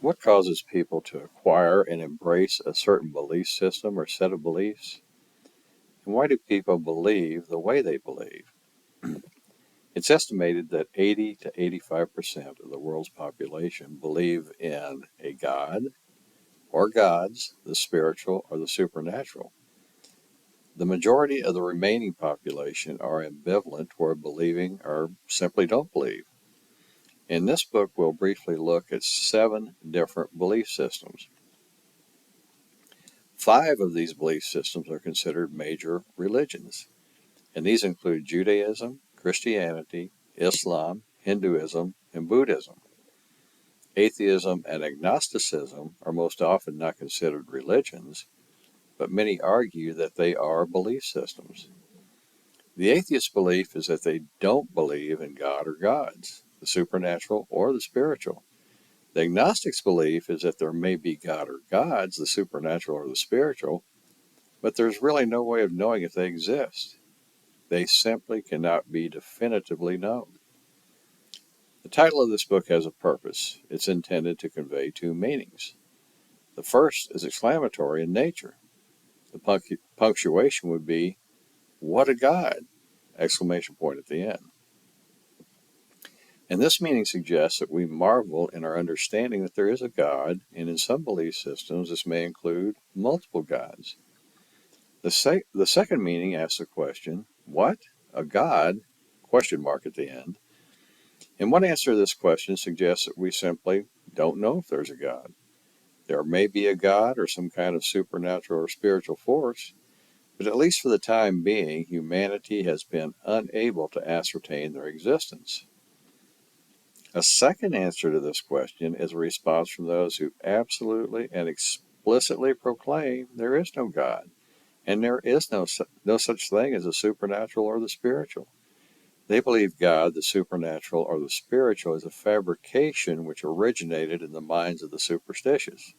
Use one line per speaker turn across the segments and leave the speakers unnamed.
What causes people to acquire and embrace a certain belief system or set of beliefs? And why do people believe the way they believe? It's estimated that 80 to 85% of the world's population believe in a God or gods, the spiritual or the supernatural. The majority of the remaining population are ambivalent toward believing or simply don't believe. In this book, we'll briefly look at 7 different belief systems. 5 of these belief systems are considered major religions, and these include Judaism, Christianity, Islam, Hinduism, and Buddhism. Atheism and agnosticism are most often not considered religions, but many argue that they are belief systems. The atheist belief is that they don't believe in God or gods, the supernatural or the spiritual. The agnostic's belief is that there may be God or gods, the supernatural or the spiritual, but there's really no way of knowing if they exist. They simply cannot be definitively known. The title of this book has a purpose. It's intended to convey 2 meanings. The first is exclamatory in nature. The punctuation would be, "What a God!" exclamation point at the end. And this meaning suggests that we marvel in our understanding that there is a God, and in some belief systems this may include multiple gods. The second meaning asks the question, what? A God? Question mark at the end. And one answer to this question suggests that we simply don't know if there's a God. There may be a God or some kind of supernatural or spiritual force, but at least for the time being, humanity has been unable to ascertain their existence. A second answer to this question is a response from those who absolutely and explicitly proclaim there is no God, and there is no such thing as a supernatural or the spiritual. They believe God, the supernatural, or the spiritual is a fabrication which originated in the minds of the superstitious.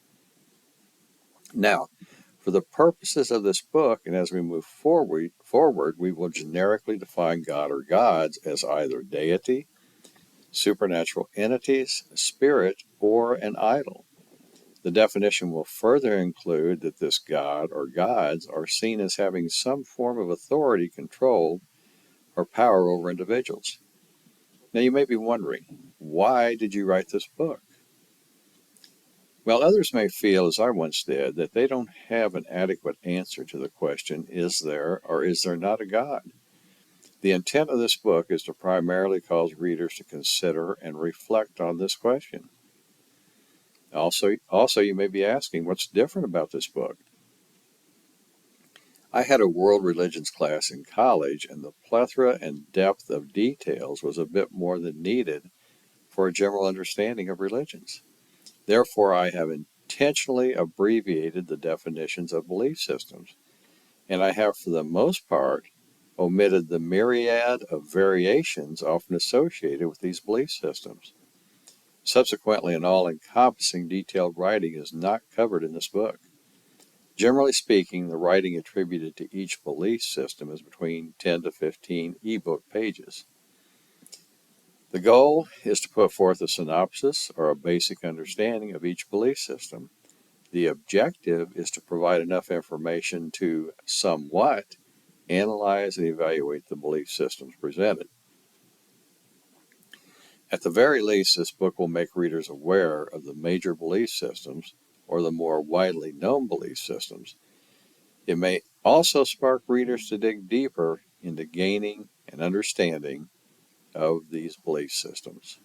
Now, for the purposes of this book, and as we move forward, we will generically define God or gods as either deity, supernatural entities, a spirit, or an idol. The definition will further include that this God or gods are seen as having some form of authority, control, or power over individuals. Now you may be wondering, why did you write this book? Well, others may feel, as I once did, that they don't have an adequate answer to the question, is there or is there not a God? The intent of this book is to primarily cause readers to consider and reflect on this question. Also, you may be asking, what's different about this book? I had a world religions class in college, and the plethora and depth of details was a bit more than needed for a general understanding of religions. Therefore, I have intentionally abbreviated the definitions of belief systems, and I have, for the most part, omitted the myriad of variations often associated with these belief systems. Subsequently, an all-encompassing detailed writing is not covered in this book. Generally speaking, the writing attributed to each belief system is between 10 to 15 e-book pages. The goal is to put forth a synopsis or a basic understanding of each belief system. The objective is to provide enough information to somewhat analyze and evaluate the belief systems presented. At the very least, this book will make readers aware of the major belief systems or the more widely known belief systems. It may also spark readers to dig deeper into gaining an understanding of these belief systems.